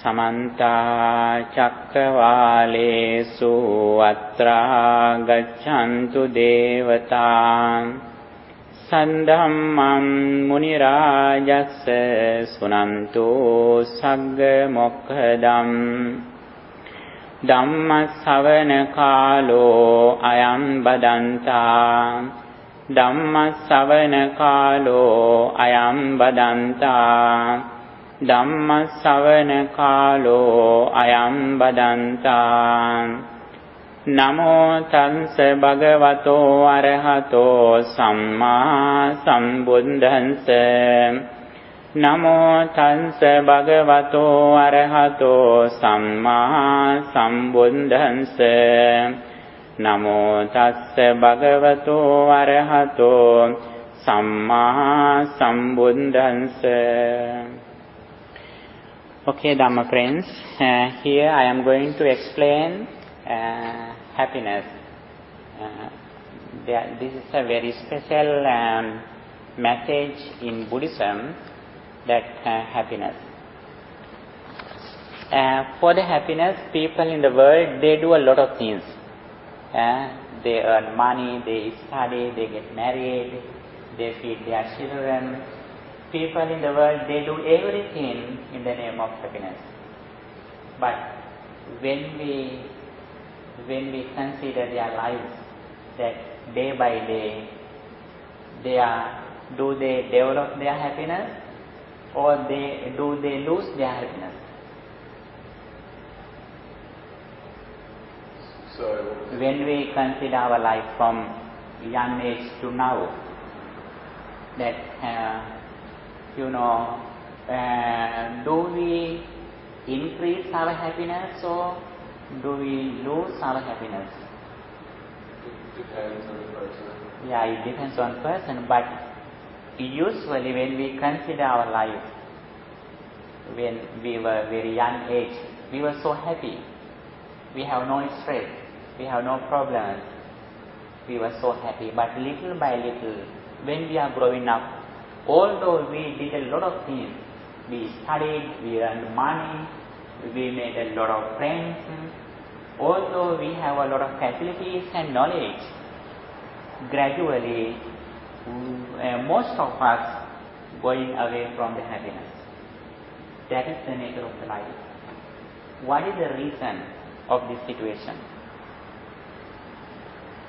Samanta Cakkavalesu Atra Gaccantu Devata Sandhammam Munirajassa Sunantu Sagga Mokkadam Dhamma Savana Kalo Ayam Badanta Dhamma Savana Kalo Ayam Badanta Dhamma Savana Kalo Ayam Badanta Namo Tansa Bhagavato Arahato Samma Sambuddhansa Namo Tansa Bhagavato Arahato Samma Sambuddhansa Namo Tassa Bhagavato Arahato Samma Sambuddhansa. Okay, Dhamma friends, here I am going to explain happiness. This is a very special message in Buddhism, that happiness. For the happiness, people in the world, they do a lot of things. They earn money, they study, they get married, they feed their children. People in the world, they do everything in the name of happiness. But when we consider their lives, that day by day, do they develop their happiness, or do they lose their happiness? So when we consider our life from young age to now, that do we increase our happiness or do we lose our happiness? It depends on the person. Yeah, it depends on person, but usually when we consider our life, when we were very young age, we were so happy. We have no stress, we have no problems. We were so happy, but little by little, when we are growing up, although we did a lot of things, we studied, we earned money, we made a lot of friends, although we have a lot of facilities and knowledge, gradually most of us going away from the happiness. That is the nature of the life. What is the reason of this situation?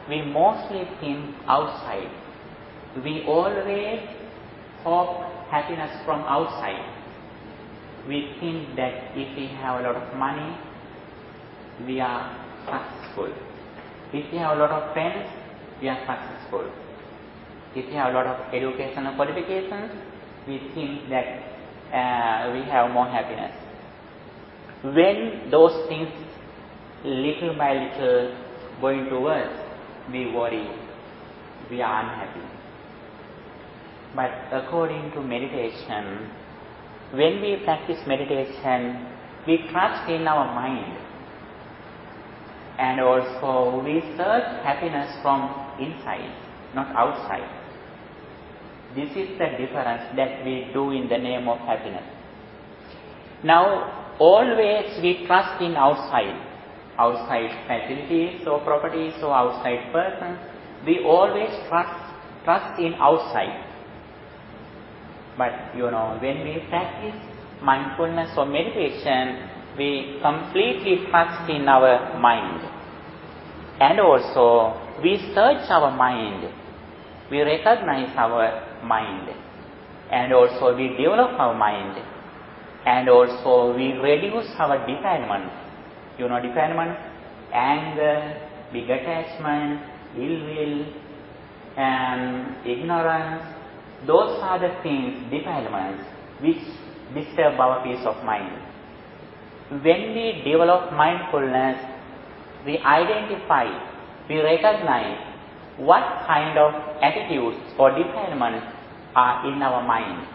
We mostly think outside. We always hope happiness from outside. We think that if we have a lot of money, we are successful. If we have a lot of friends, we are successful. If we have a lot of educational qualifications, we think that we have more happiness. When those things little by little going towards, we worry, we are unhappy. But according to meditation, when we practice meditation, we trust in our mind, and also we search happiness from inside, not outside. This is the difference that we do in the name of happiness. Now, always we trust in outside facilities or properties or outside persons. We always trust in outside. But when we practice mindfulness or meditation, we completely trust in our mind. And also, we search our mind. We recognize our mind. And also, we develop our mind. And also, we reduce our defilement. Defilement, anger, big attachment, ill will, and ignorance. Those are the things, defilements, which disturb our peace of mind. When we develop mindfulness, we identify, we recognize what kind of attitudes or defilements are in our mind.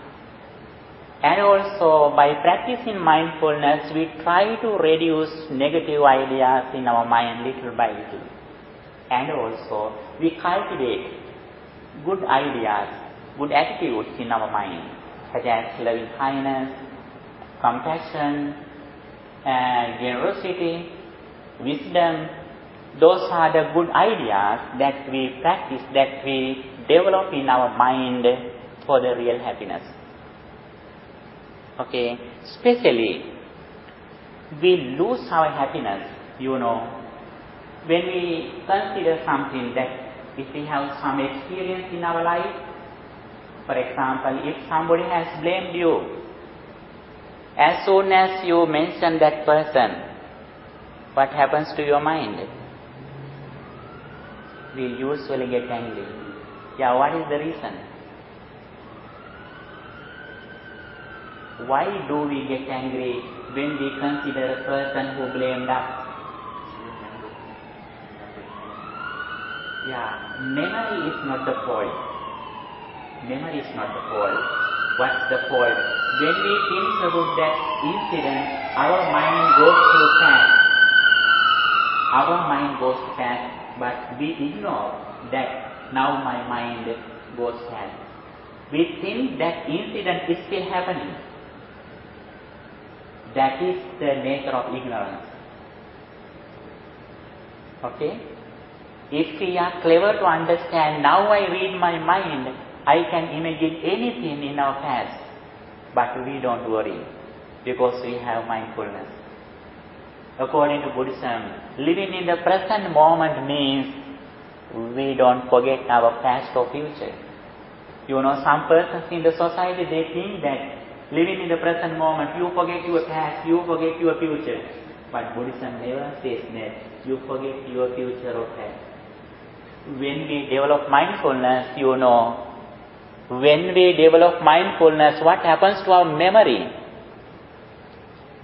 And also, by practicing mindfulness, we try to reduce negative ideas in our mind little by little. And also, we cultivate good ideas, good attitudes in our mind, such as loving kindness, compassion, generosity, wisdom, those are the good ideas that we practice, that we develop in our mind for the real happiness. Okay, especially we lose our happiness, when we consider something that if we have some experience in our life, for example, if somebody has blamed you, as soon as you mention that person, what happens to your mind? We usually get angry. Yeah, what is the reason? Why do we get angry when we consider a person who blamed us? Yeah, memory is not the fault. Memory is not the fault. What's the fault? When we think about that incident, our mind goes too fast. Our mind goes fast, but we ignore that now my mind goes fast. We think that incident is still happening. That is the nature of ignorance. Okay? If we are clever to understand, now I read my mind, I can imagine anything in our past. But we don't worry, because we have mindfulness. According to Buddhism, living in the present moment means we don't forget our past or future. Some persons in the society, they think that living in the present moment, you forget your past, you forget your future. But Buddhism never says that you forget your future or past. When we develop mindfulness, when we develop mindfulness, what happens to our memory?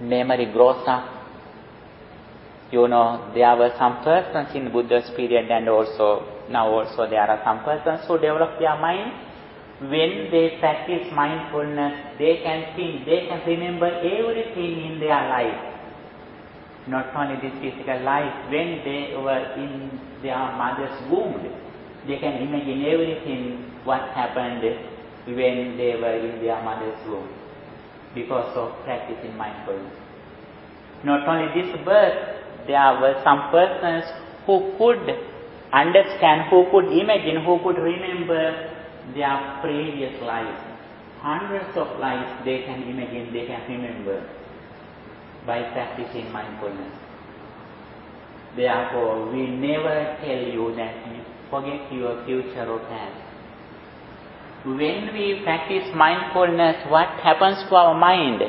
Memory grows up. There were some persons in Buddha's period, and now also there are some persons who develop their mind. When they practice mindfulness, they can think, they can remember everything in their life. Not only this physical life, when they were in their mother's womb, they can imagine everything what happened when they were in their mother's womb, because of practicing mindfulness. Not only this birth, there were some persons who could understand, who could imagine, who could remember their previous lives. Hundreds of lives they can imagine, they can remember by practicing mindfulness. Therefore, we never tell you that you forget your future or past. When we practice mindfulness, what happens to our mind?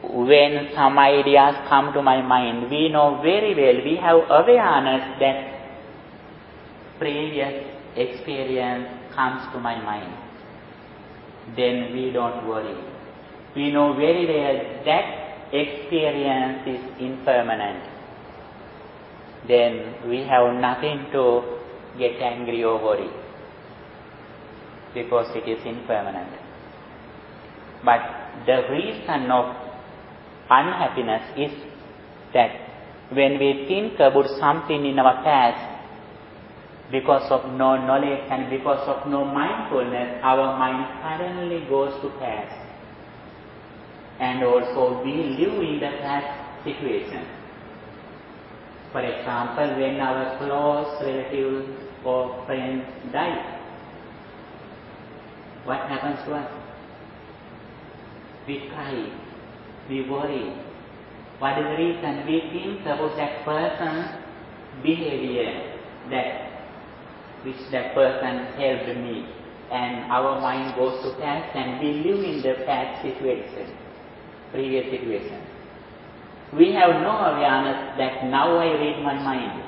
When some ideas come to my mind, we know very well, we have awareness that previous experience comes to my mind. Then we don't worry. We know very well that experience is impermanent. Then we have nothing to get angry or worry, because it is impermanent. But the reason of unhappiness is that when we think about something in our past, because of no knowledge and because of no mindfulness, our mind suddenly goes to past. And also we live in the past situation. For example, when our close relatives or friends die, what happens to us? We cry, we worry. What is the reason? We think about that person's behavior, which that person helped me, and our mind goes to past and we live in the past situation, previous situation. We have no awareness that now I read my mind.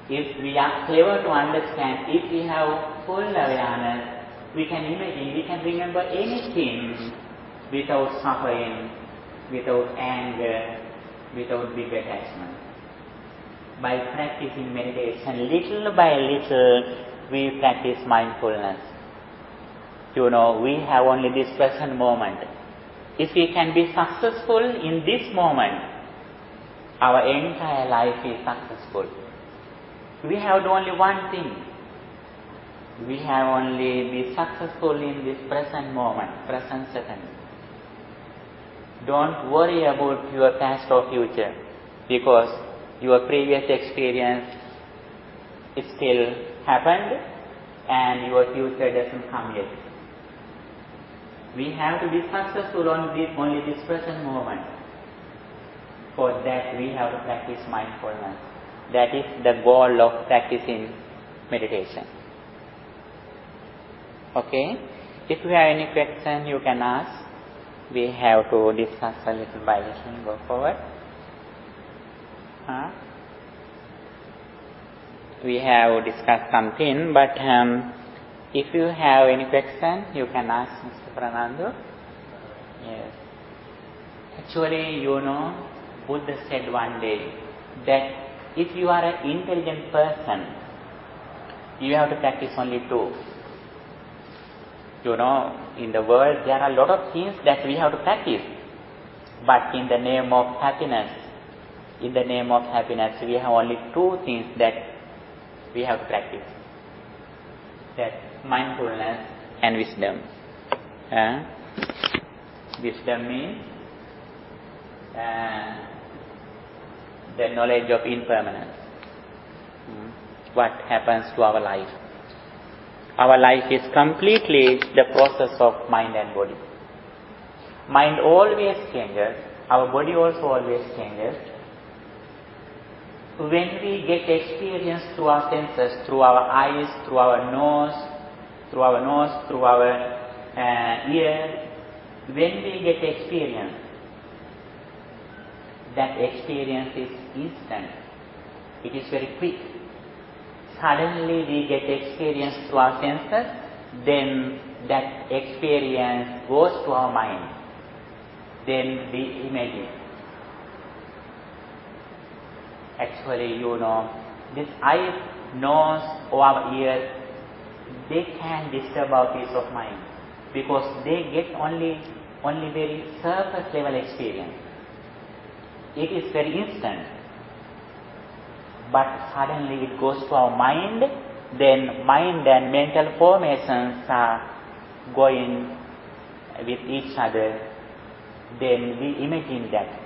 If we are clever to understand, if we have full awareness, we can imagine, we can remember anything without suffering, without anger, without big attachment. By practicing meditation, little by little, we practice mindfulness. We have only this present moment. If we can be successful in this moment, our entire life is successful. We have only one thing. We have only be successful in this present moment, present second. Don't worry about your past or future, because your previous experience it still happened and your future doesn't come yet. We have to be successful on only this present moment. For that we have to practice mindfulness. That is the goal of practicing meditation. Okay? If you have any question, you can ask. We have to discuss a little by little. Go forward. We have discussed something, but if you have any question, you can ask Mr. Pranando. Yes. Actually, Buddha said one day that if you are an intelligent person, you have to practice only two. In the world there are a lot of things that we have to practice. But in the name of happiness, we have only two things that we have to practice. That's mindfulness and wisdom. Wisdom means the knowledge of impermanence. What happens to our life? Our life is completely the process of mind and body. Mind always changes. Our body also always changes. When we get experience through our senses, through our eyes, through our nose, through our ear, when we get experience, that experience is instant. It is very quick. Suddenly we get experience through our senses, then that experience goes to our mind. Then we imagine. Actually, this eye, nose, or our ears, they can disturb our peace of mind because they get only very surface level experience. It is very instant. But suddenly it goes to our mind, then mind and mental formations are going with each other. Then we imagine that.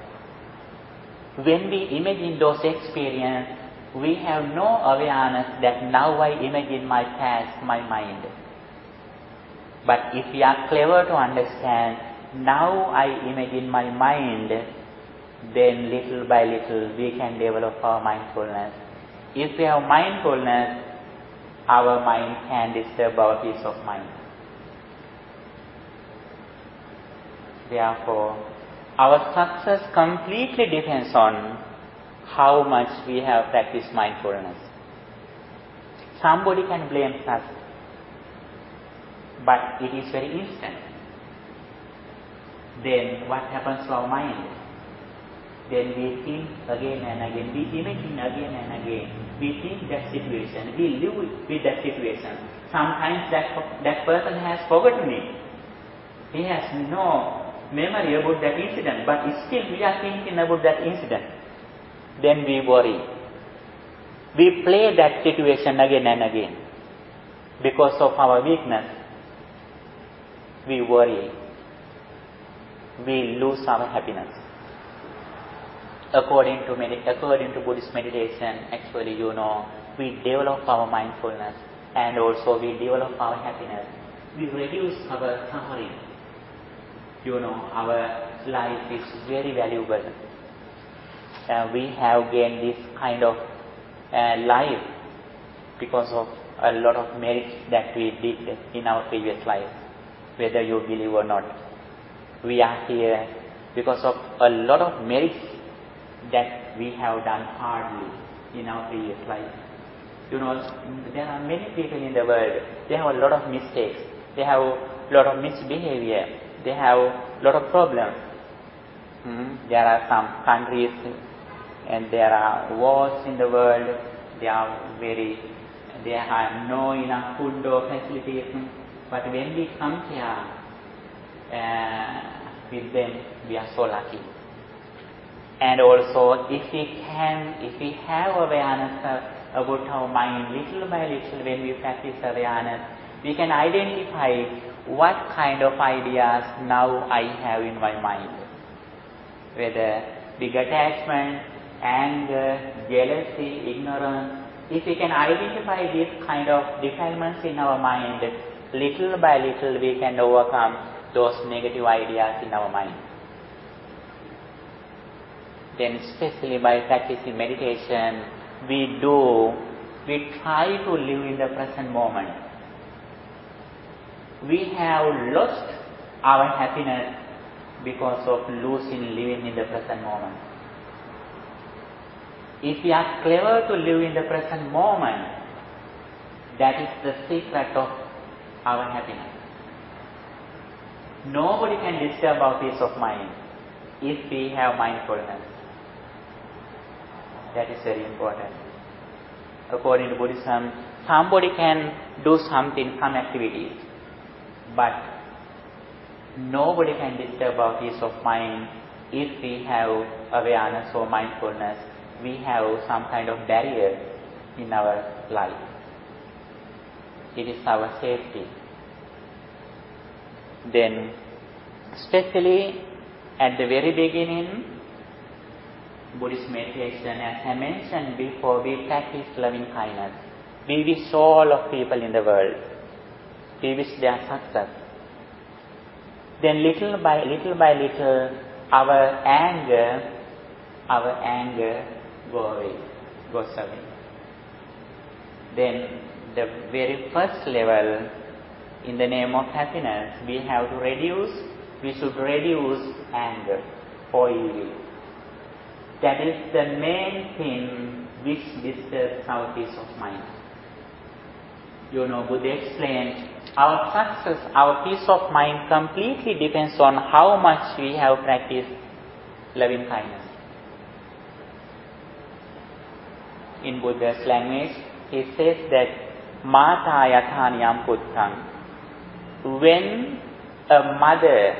When we imagine those experiences, we have no awareness that now I imagine my past, my mind. But if we are clever to understand, now I imagine my mind, then little by little we can develop our mindfulness. If we have mindfulness, our mind can disturb our peace of mind. Therefore, our success completely depends on how much we have practiced mindfulness. Somebody can blame us, but it is very instant. Then what happens to our mind? Then we think again and again, we imagine again and again. We think that situation, we live with that situation. Sometimes that person has forgotten it. He has no memory about that incident, but still we are thinking about that incident. Then we worry. We play that situation again and again. Because of our weakness, we worry. We lose our happiness. According to Buddhist meditation, actually, we develop our mindfulness and also we develop our happiness. We reduce our suffering. Our life is very valuable. We have gained this kind of life because of a lot of merits that we did in our previous life, whether you believe or not. We are here because of a lot of merits that we have done hardly in our previous life. There are many people in the world, they have a lot of mistakes, they have a lot of misbehavior, they have a lot of problems. There are some countries and there are wars in the world, there are no enough food or facilities. But when we compare with them, we are so lucky. And also, if we have awareness about our mind, little by little, when we practice awareness, we can identify what kind of ideas now I have in my mind. whether big attachment, anger, jealousy, ignorance. If we can identify these kind of defilements in our mind, little by little we can overcome those negative ideas in our mind. Then especially by practicing meditation, we try to live in the present moment. We have lost our happiness because of losing living in the present moment. If we are clever to live in the present moment, that is the secret of our happiness. Nobody can disturb our peace of mind if we have mindfulness. That is very important. According to Buddhism, somebody can do something, some activities, but nobody can disturb our peace of mind if we have awareness or mindfulness. We have some kind of barrier in our life. It is our safety. Then, especially at the very beginning, Buddhist meditation, as I mentioned before, we practice loving kindness. We wish all of people in the world. We wish their success. Then little by little, our anger goes away. Then the very first level, in the name of happiness, we should reduce anger or evil. That is the main thing which disturbs our peace of mind. Buddha explained, our success, our peace of mind completely depends on how much we have practiced loving kindness. In Buddha's language, he says that Mata Yathaniyam Puttang. When a mother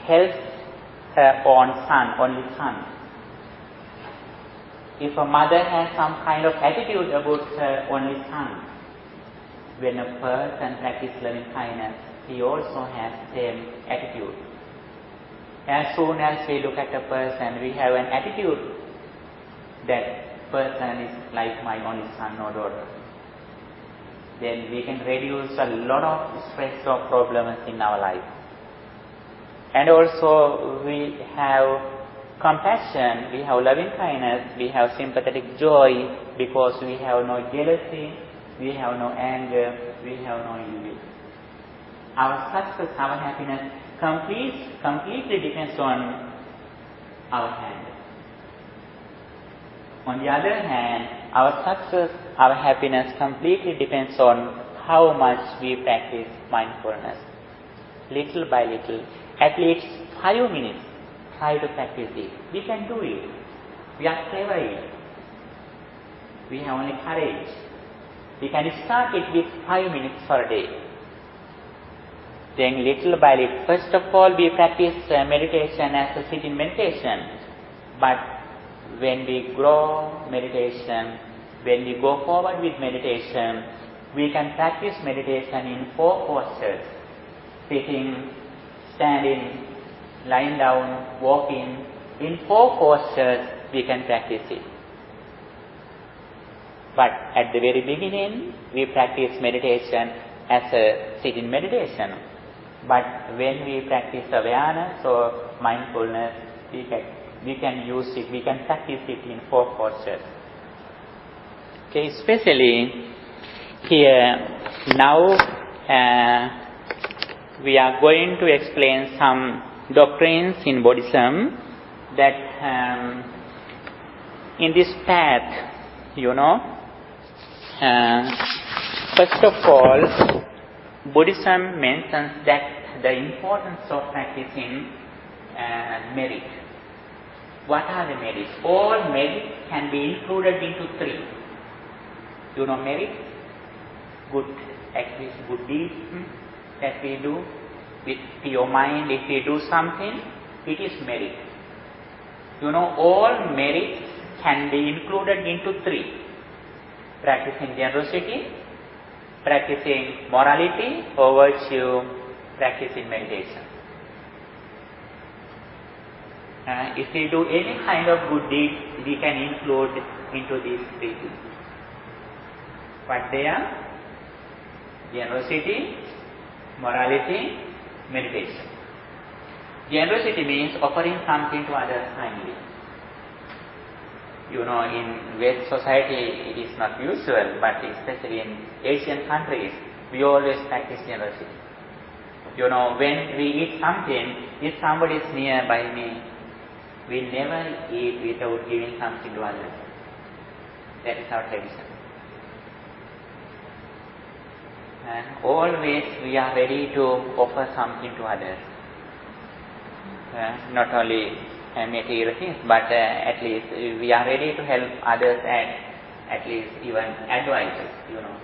helps her only son. If a mother has some kind of attitude about her only son, when a person practices loving kindness, he also has same attitude. As soon as we look at a person, we have an attitude that person is like my only son or daughter. Then we can reduce a lot of stress or problems in our life. And also we have compassion, we have loving kindness, we have sympathetic joy because we have no jealousy, we have no anger, we have no envy. Our success, our happiness completely depends on our hand. On the other hand, our success, our happiness completely depends on how much we practice mindfulness. Little by little, at least 5 minutes, try to practice it. We can do it. We are clever in it. We have only courage. We can start it with 5 minutes per day. Then little by little, first of all we practice meditation as a sitting meditation. But when we grow meditation, when we go forward with meditation, we can practice meditation in 4 postures. Sitting, standing, lying down, walking. In 4 postures we can practice it. But at the very beginning, we practice meditation as a sitting meditation. But when we practice awareness or mindfulness, we can use it, we can practice it in 4 postures. Okay, especially here, now we are going to explain some doctrines in Buddhism that in this path, first of all, Buddhism mentions that the importance of practicing merit. What are the merits? All merits can be included into 3. Merit? Good actions, good deeds that we do with your mind. If we do something, it is merit. All merits can be included into 3. Practicing generosity, practicing morality or virtue, practicing meditation. If we do any kind of good deed, we can include into these three things. What they are? Generosity, morality, meditation. Generosity means offering something to others kindly. You know, in West society it is not usual, but especially in Asian countries, we always practice generosity. You know, when we eat something, if somebody is nearby me, we never eat without giving something to others. That is our tradition. And always we are ready to offer something to others. Not only material things, but at least we are ready to help others and at least even advisors, you know.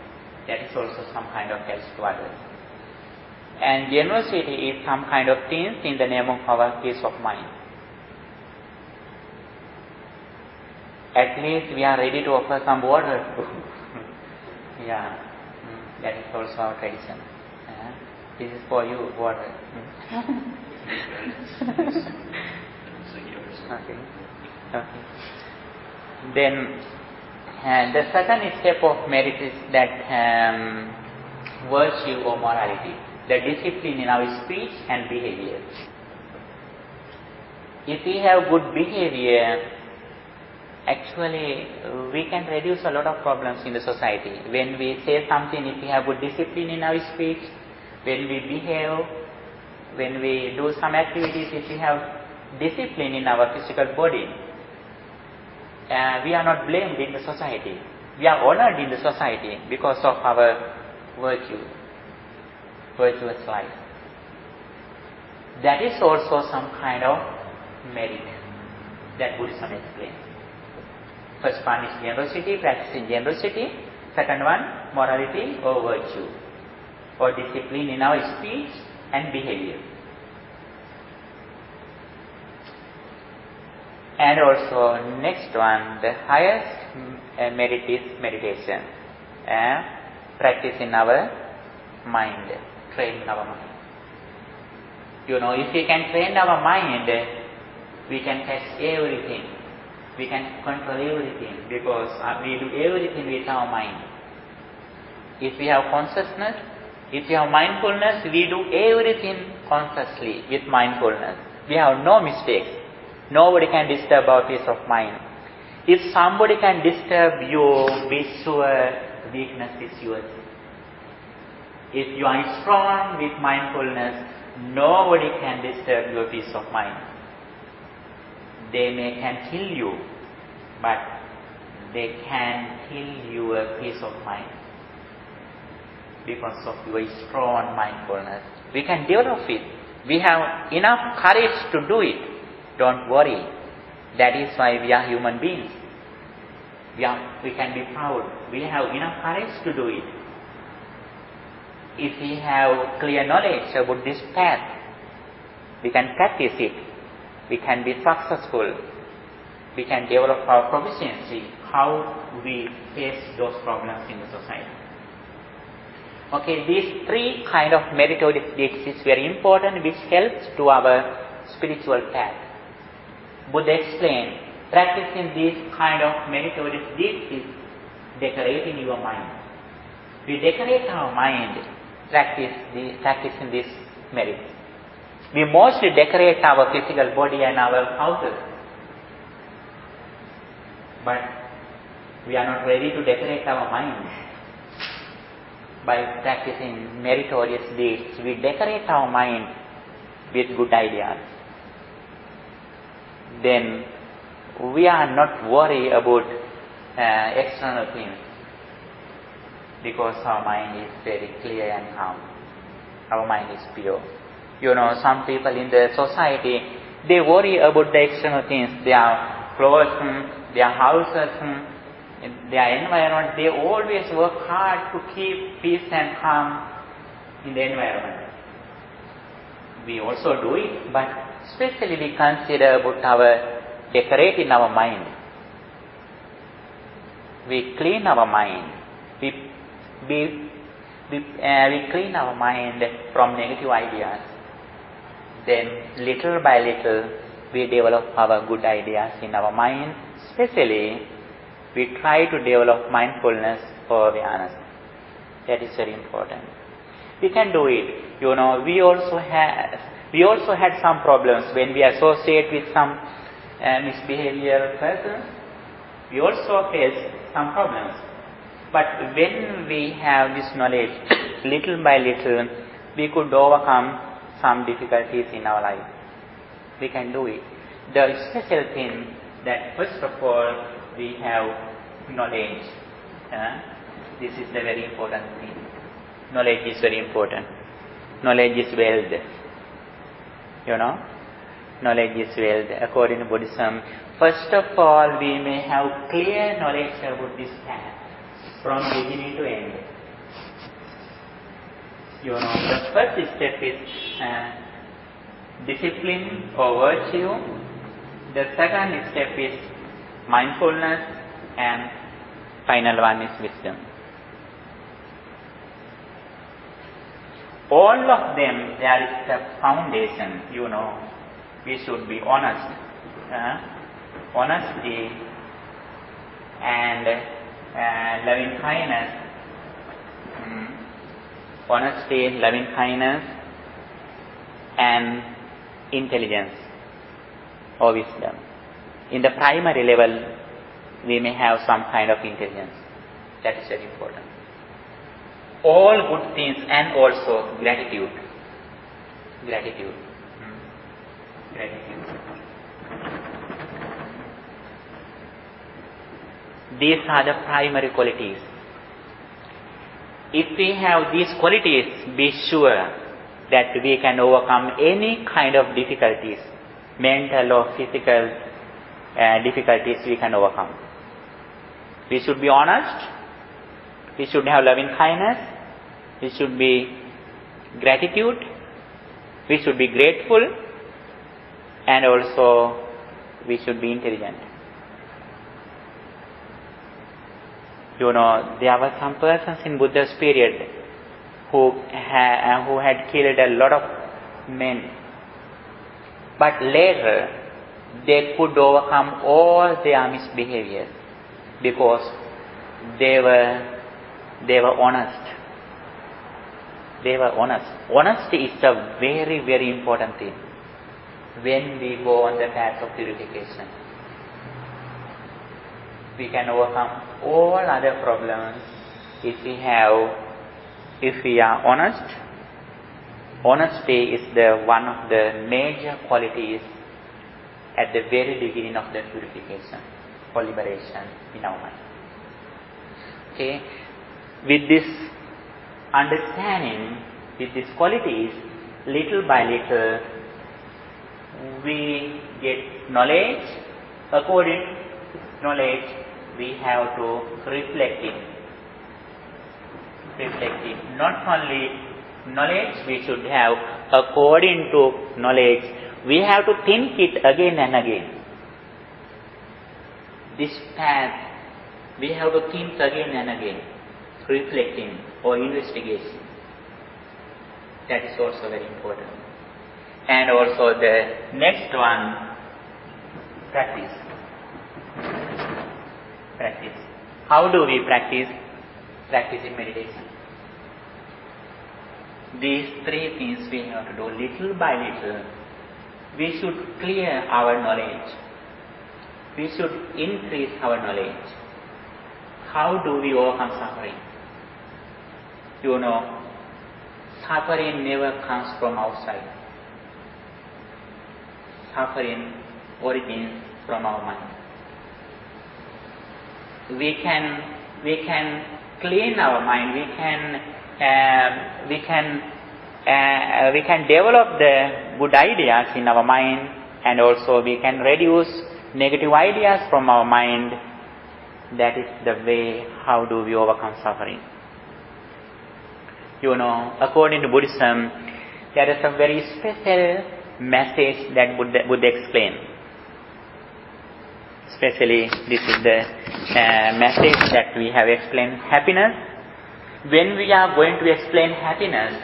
That is also some kind of help to others. And generosity is some kind of things in the name of our peace of mind. At least we are ready to offer some water. Yeah, that is also our tradition. This is for you, water. Okay. Then the second step of merit is that virtue or morality, the discipline in our speech and behavior. If we have good behavior, actually we can reduce a lot of problems in the society. When we say something, if we have good discipline in our speech, when we behave, when we do some activities, if we have discipline in our physical body, we are not blamed in the society. We are honored in the society because of our virtuous life. That is also some kind of merit that Buddhism explains. First one is generosity, practicing generosity. Second one, morality or virtue, or discipline in our speech and behavior. And also next one, the highest merit is meditation. Practice in our mind, train our mind. You know, if we can train our mind, we can catch everything. We can control everything because we do everything with our mind. If we have consciousness, if we have mindfulness, we do everything consciously with mindfulness. We have no mistakes. Nobody can disturb our peace of mind. If somebody can disturb you, be sure weakness is yours. If you are strong with mindfulness, nobody can disturb your peace of mind. They can kill you, but they can kill your peace of mind because of your strong mindfulness. We can develop it. We have enough courage to do it. Don't worry. That is why we are human beings. We can be proud. We have enough courage to do it. If we have clear knowledge about this path, we can practice it. We can be successful. We can develop our proficiency, how we face those problems in the society. Okay, these three kind of meritorious deeds is very important, which helps to our spiritual path. Buddha explained, practicing these kind of meritorious deeds is decorating your mind. We decorate our mind, practicing this merit. We mostly decorate our physical body and our houses, but we are not ready to decorate our mind. By practicing meritorious deeds, we decorate our mind with good ideas. Then we are not worried about external things because our mind is very clear and calm. Our mind is pure. You know, some people in the society, they worry about the external things, their clothes, their houses, their environment. They always work hard to keep peace and calm in the environment. We also do it, but especially we consider about our decorating our mind. We clean our mind. We clean our mind from negative ideas. Then little by little we develop our good ideas in our mind. Especially, we try to develop mindfulness or awareness. That is very important. We can do it. We also had some problems when we associate with some misbehavioral persons. We also face some problems. But when we have this knowledge, little by little, we could overcome some difficulties in our life. We can do it. The special thing that first of all, we have knowledge. This is the very important thing. Knowledge is very important. Knowledge is wealth. Knowledge is wealth. According to Buddhism, first of all, we may have clear knowledge about this path from beginning to end. The first step is discipline or virtue. The second step is mindfulness, and final one is wisdom. All of them, there is a foundation. We should be honest. Honesty and loving kindness. Honesty, loving kindness, and intelligence or wisdom. In the primary level, we may have some kind of intelligence. That is very important. All good things and also gratitude. Gratitude. These are the primary qualities. If we have these qualities, be sure that we can overcome any kind of difficulties, mental or physical difficulties we can overcome. We should be honest. We should have loving kindness. We should be gratitude. We should be grateful. And also, we should be intelligent. There were some persons in Buddha's period who had killed a lot of men. But later, they could overcome all their misbehavior because they were honest. They were honest. Honesty is a very, very important thing when we go on the path of purification. We can overcome all other problems if we are honest. Honesty is one of the major qualities at the very beginning of the purification or liberation in our mind. Okay, with this understanding, with these qualities, little by little, we get knowledge. According to knowledge, we have to reflect it. Not only knowledge we should have, according to knowledge, we have to think it again and again. This path, we have to think again and again, reflecting or investigation. That is also very important. And also the next one, practice. Practice. How do we practice? Practice in meditation. These three things we have to do little by little. We should clear our knowledge. We should increase our knowledge. How do we overcome suffering? Suffering never comes from outside. Suffering origins from our mind. We can clean our mind. We can develop the good ideas in our mind, and also we can reduce negative ideas from our mind. That is the way how do we overcome suffering. According to Buddhism, there is a very special message that Buddha explained. Especially, this is the message that we have explained, happiness. When we are going to explain happiness,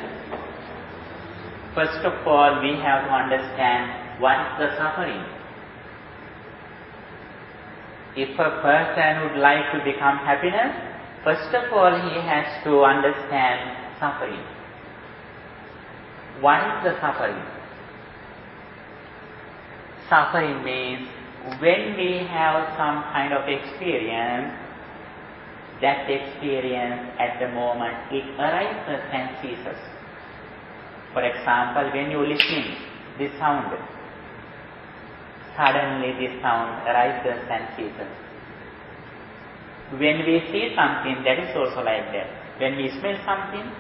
first of all, we have to understand what is the suffering. If a person would like to become happiness, first of all he has to understand suffering. What is the suffering? Suffering means when we have some kind of experience, that experience at the moment it arises and ceases. For example, when you listen this sound, suddenly this sound arises and ceases. When we see something, that is also like that. When we smell something,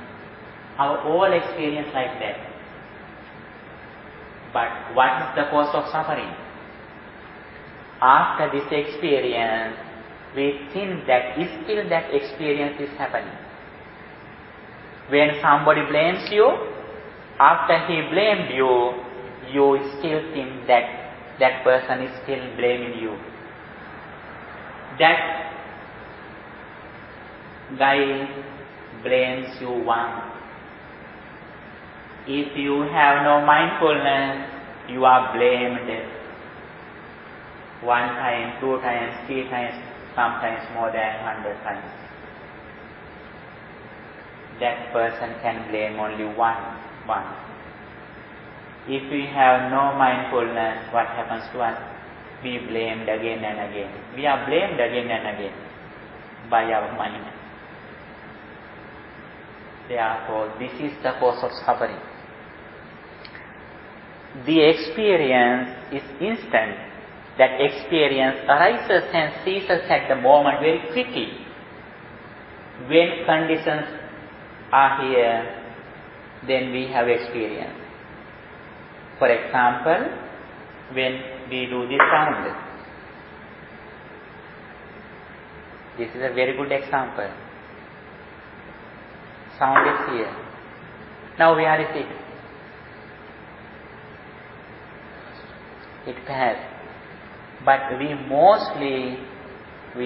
our whole experience like that. But what is the cause of suffering? After this experience, we think that still that experience is happening. When somebody blames you, after he blamed you, you still think that that person is still blaming you. That guy blames you once. If you have no mindfulness, you are blamed 1 time, 2 times, 3 times, sometimes more than 100 times. That person can blame only once. If we have no mindfulness, what happens to us? We blamed again and again. We are blamed again and again by our mind. Therefore, this is the cause of suffering. The experience is instant. That experience arises and ceases at the moment very quickly. When conditions are here, then we have experience. For example, when we do this sound. This is a very good example. Sound is here. Now where is it? It passed. But we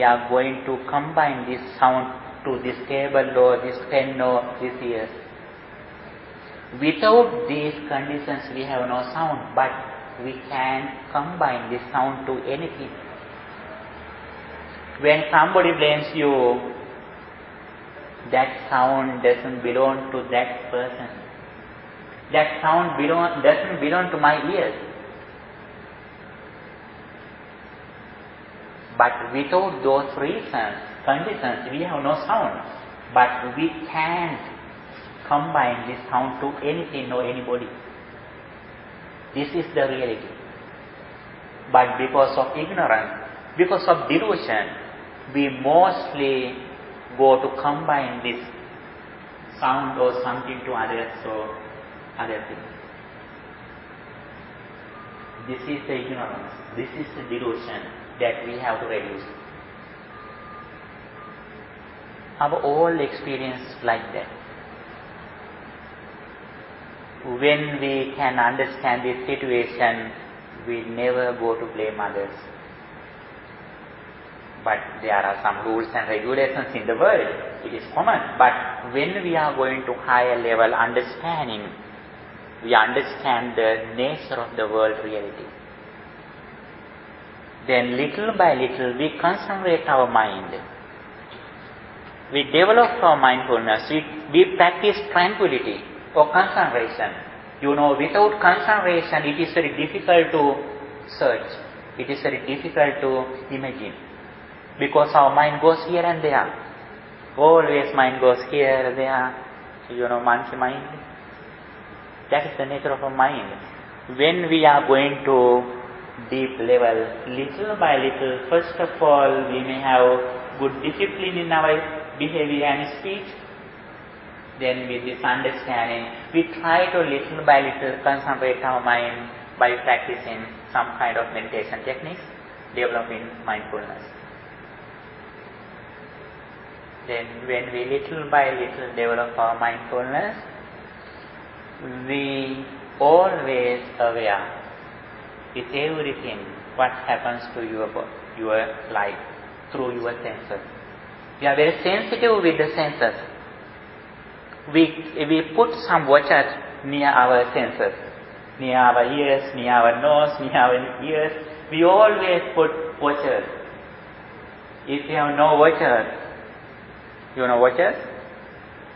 are going to combine this sound to this table or this pen or this ears. Without these conditions we have no sound, but we can combine this sound to anything. When somebody blames you, that sound doesn't belong to that person. That sound doesn't belong to my ears. But without those reasons, conditions, we have no sound. But we can't combine this sound to anything or anybody. This is the reality. But because of ignorance, because of delusion, we mostly go to combine this sound or something to others or other things. This is the ignorance. This is the delusion that we have to reduce. Our whole experience like that. When we can understand this situation, we never go to blame others. But there are some rules and regulations in the world. It is common. But when we are going to higher level understanding, we understand the nature of the world reality. Then little by little we concentrate our mind. We develop our mindfulness. We practice tranquility or concentration. Without concentration it is very difficult to search. It is very difficult to imagine. Because our mind goes here and there. Always mind goes here, there. Monkey mind. That is the nature of our mind. When we are going to deep level, little by little, first of all, we may have good discipline in our behavior and speech. Then with this understanding, we try to little by little concentrate our mind by practicing some kind of meditation techniques, developing mindfulness. Then when we little by little develop our mindfulness, we always aware with everything what happens to your life through your senses. We are very sensitive with the senses. We put some watchers near our senses, near our ears, near our nose, near our ears. We always put watchers. If you have no watcher, you know watcher?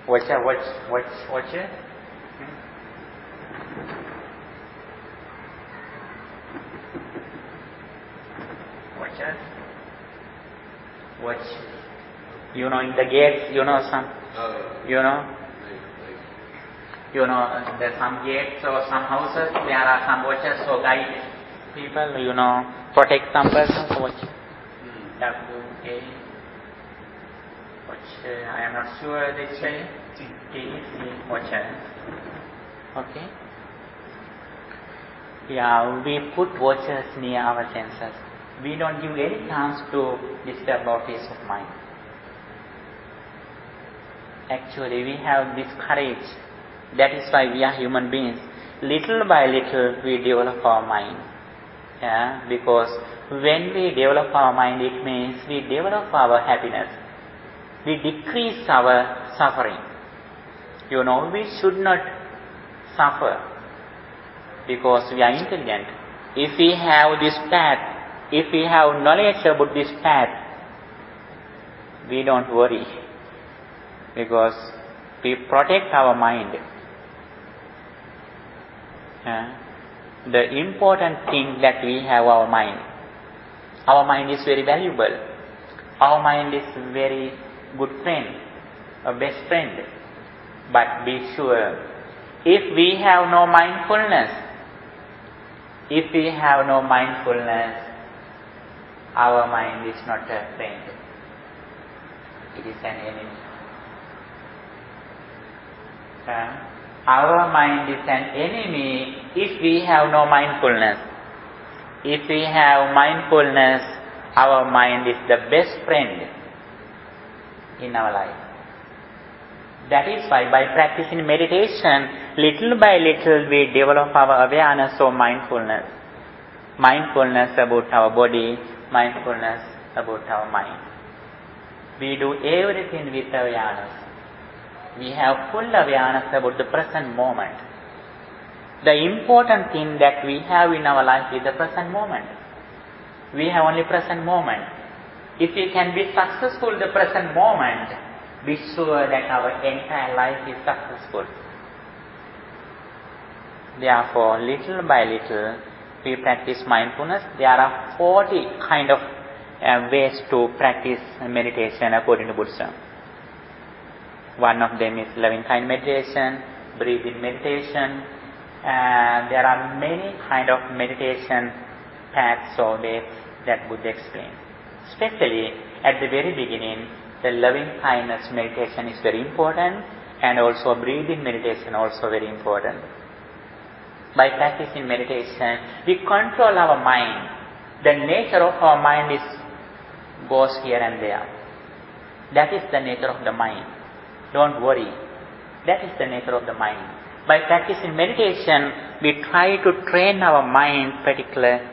Watcher? Watcher? Watch. You know, in the gates, you know some, you know, there's some gates or some houses, there are some watchers who guide people, you know, protect some persons. Watch. W-A. Watch. I am not sure they say. T-C. Watcher. Okay. Yeah, we put watchers near our senses. We don't give any chance to disturb our peace of mind. Actually, we have this courage. That is why we are human beings. Little by little, we develop our mind. Yeah, because when we develop our mind, it means we develop our happiness. We decrease our suffering. You know, we should not suffer because we are intelligent. If we have this path, if we have knowledge about this path, we don't worry because we protect our mind. The important thing that we have our mind. Our mind is very valuable. Our mind is very good friend, a best friend. But be sure, if we have no mindfulness, our mind is not a friend. It is an enemy. Our mind is an enemy if we have no mindfulness. If we have mindfulness, our mind is the best friend in our life. That is why by practicing meditation, little by little we develop our awareness of mindfulness. Mindfulness about our body, mindfulness about our mind. We do everything with awareness. We have full awareness about the present moment. The important thing that we have in our life is the present moment. We have only present moment. If we can be successful in the present moment, be sure that our entire life is successful. Therefore, little by little, we practice mindfulness. There are 40 kind of ways to practice meditation according to Buddhism. One of them is loving kind meditation, breathing meditation. There are many kind of meditation paths or ways that Buddha explained. Especially at the very beginning, the loving kindness meditation is very important, and also breathing meditation also very important. By practicing meditation, we control our mind. The nature of our mind goes here and there. That is the nature of the mind. Don't worry. That is the nature of the mind. By practicing meditation, we try to train our mind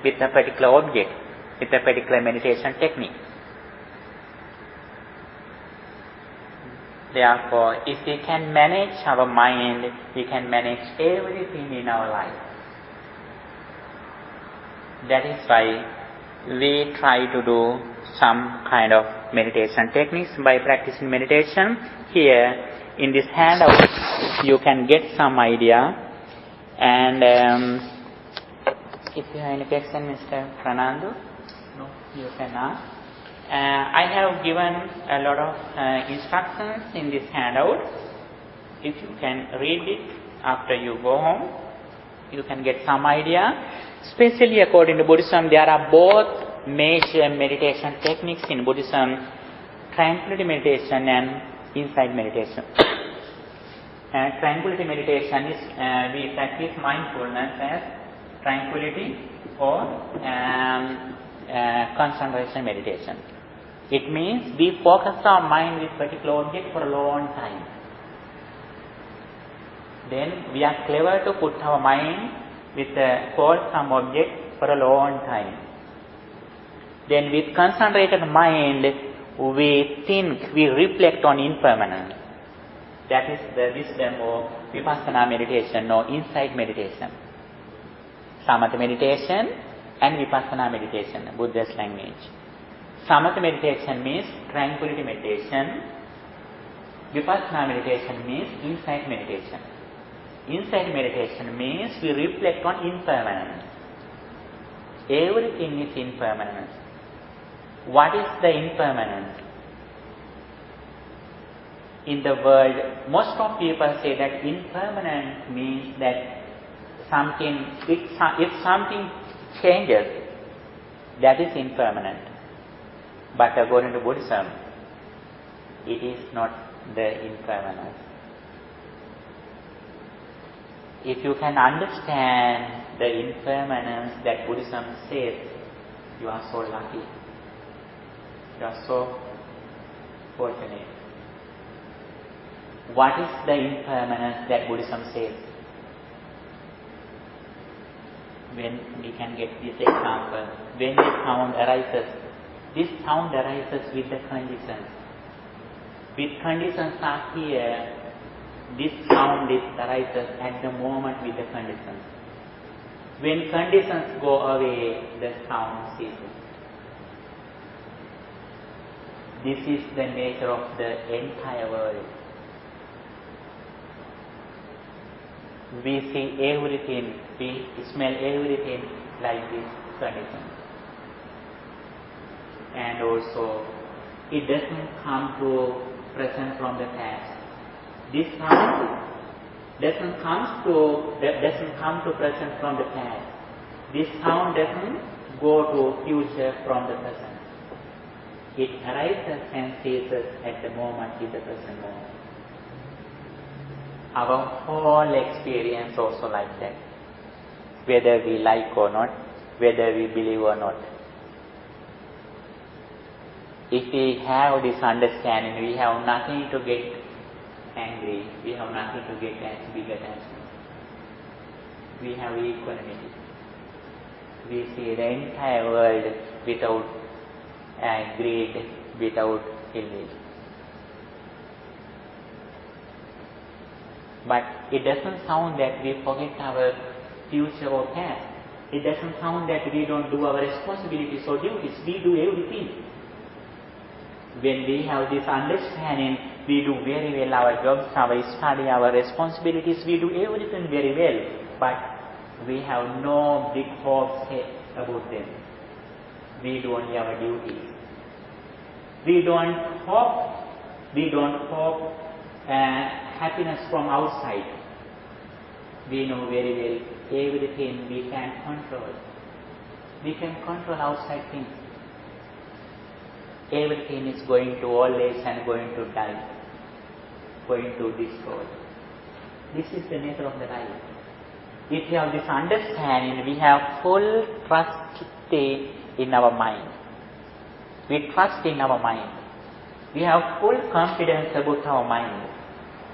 with a particular object, with a particular meditation technique. Therefore, if we can manage our mind, we can manage everything in our life. That is why we try to do some kind of meditation techniques by practicing meditation. Here, in this handout, you can get some idea. And if you have any question, Mr. Pranandu, no, you can ask. I have given a lot of instructions in this handout. If you can read it after you go home, you can get some idea. Especially according to Buddhism, there are both major meditation techniques in Buddhism: tranquility meditation and insight meditation. Tranquility meditation is we practice mindfulness as tranquility or concentration meditation. It means we focus our mind with particular object for a long time. Then we are clever to put our mind with a wholesome object for a long time. Then with concentrated mind, we think, we reflect on impermanence. That is the wisdom of vipassana meditation or insight meditation. Samatha meditation and vipassana meditation, Buddha's language. Samatha meditation means tranquility meditation. Vipassana meditation means insight meditation. Insight meditation means we reflect on impermanence. Everything is impermanence. What is the impermanence? In the world, most of people say that impermanent means that if something changes, that is impermanent. But according to Buddhism, it is not the impermanence. If you can understand the impermanence that Buddhism says, you are so lucky. You are so fortunate. What is the impermanence that Buddhism says? When we can get this example, when this sound arises with the conditions. With conditions are here, this sound arises at the moment with the conditions. When conditions go away, the sound ceases. This is the nature of the entire world. We see everything, we smell everything like this condition. And also, it doesn't come to present from the past. This sound doesn't come to present from the past. This sound doesn't go to future from the present. It arises and ceases at the moment, in the present moment. Our whole experience also like that, whether we like or not, whether we believe or not. If we have this understanding, we have nothing to get angry, we have nothing to get big attachment. We have equanimity. We see the entire world without greed, without envy. But it doesn't sound that we forget our future or past. It doesn't sound that we don't do our responsibilities or duties. We do everything. When we have this understanding, we do very well our jobs, our study, our responsibilities. We do everything very well. But we have no big hopes about them. We do only our duties. We don't hope happiness from outside. We know very well everything we can control. We can control outside things. Everything is going to always and going to die, going to destroy. This is the nature of the life. If we have this understanding, we have full trust in our mind. We trust in our mind. We have full confidence about our mind.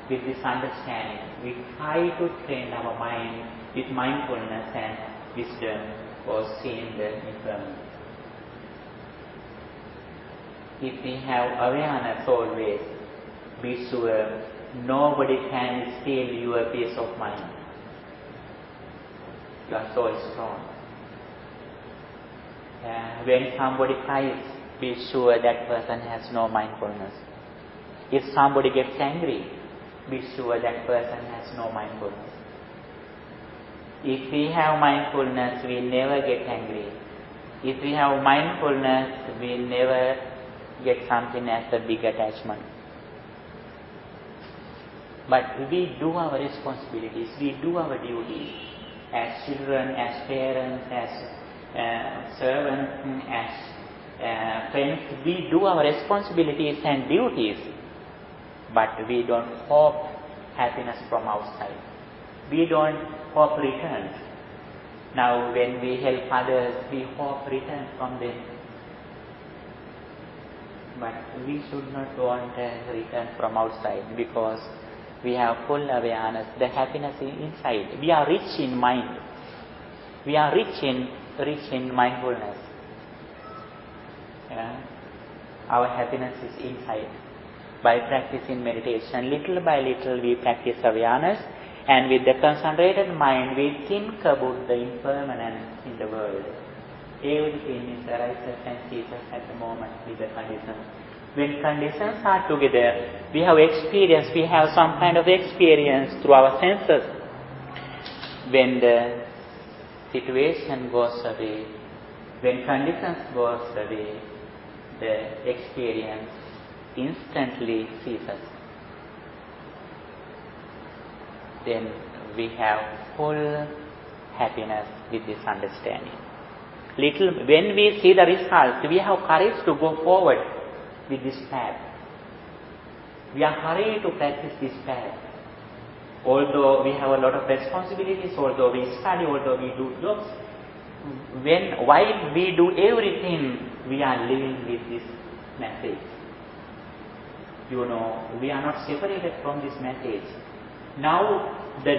With this understanding, we try to train our mind with mindfulness and wisdom for seeing the impermanence. If we have awareness always, be sure nobody can steal your peace of mind. You are so strong. When somebody cries, be sure that person has no mindfulness. If somebody gets angry, be sure that person has no mindfulness. If we have mindfulness, we never get angry. If we have mindfulness, we never get something as a big attachment. But we do our responsibilities, we do our duties as children, as parents, as servants, as friends. We do our responsibilities and duties, but we don't hope happiness from outside. We don't hope returns. Now when we help others, we hope return from them. But we should not want a return from outside, because we have full awareness. The happiness is inside. We are rich in mind. We are rich in mindfulness. Our happiness is inside. By practicing meditation, little by little we practice awareness, and with the concentrated mind we think about the impermanence in the world. Everything is arises and ceases at the moment with the conditions. When conditions are together, we have experience, we have some kind of experience through our senses. When the situation goes away, when conditions goes away, the experience instantly ceases. Then we have full happiness with this understanding. When we see the result, we have courage to go forward with this path. We are hurried to practice this path. Although we have a lot of responsibilities, although we study, although we do jobs, while we do everything, we are living with this message. We are not separated from this message. Now the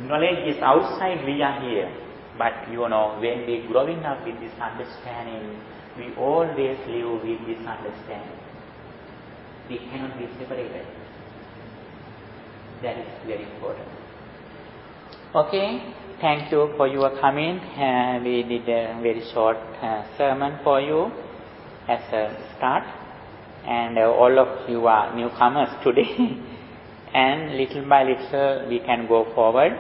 knowledge is outside, we are here. But when we growing up with this understanding, we always live with this understanding. We cannot be separated. That is very important. Okay, thank you for your coming. We did a very short sermon for you as a start. And all of you are newcomers today. And little by little we can go forward.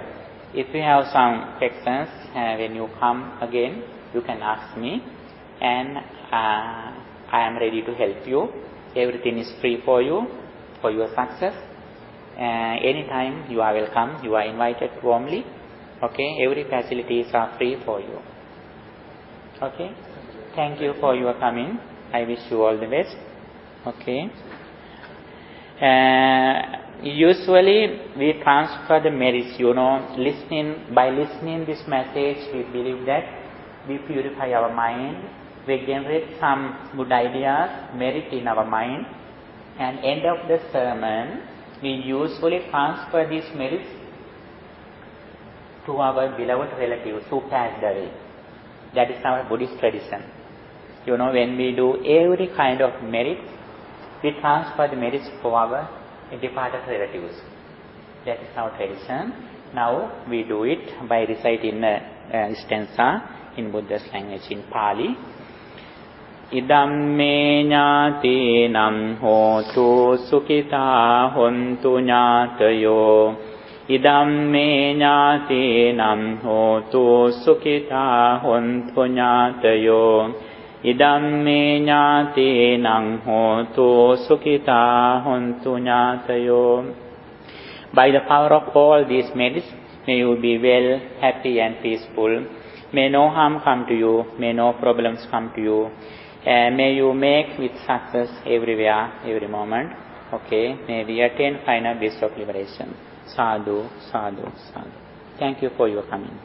If you have some questions when you come again, you can ask me. And I am ready to help you. Everything is free for you, for your success. Anytime you are welcome, you are invited warmly. Okay, every facilities are free for you. Okay, thank you for your coming. I wish you all the best. Okay. Usually we transfer the merits, by listening this message, we believe that we purify our mind, we generate some good ideas, merit in our mind, and end of the sermon, we usually transfer these merits to our beloved relatives who passed away. That is our Buddhist tradition. When we do every kind of merit, we transfer the merits to our departed relatives. That is our tradition. Now we do it by reciting a stanza in Buddha's language in Pali. Idam me ñātīnam hotu sukhitā hontu ñātayo. Idam me ñātīnam hotu sukhitā hontu ñātayo. Idam me ñātīnam hotu sukhitā hontu ñātayo. By the power of all these merits, may you be well, happy and peaceful. May no harm come to you, may no problems come to you. May you make with success everywhere, every moment. Okay, may we attain final bliss of liberation. Sadhu, sadhu, sadhu. Thank you for your coming.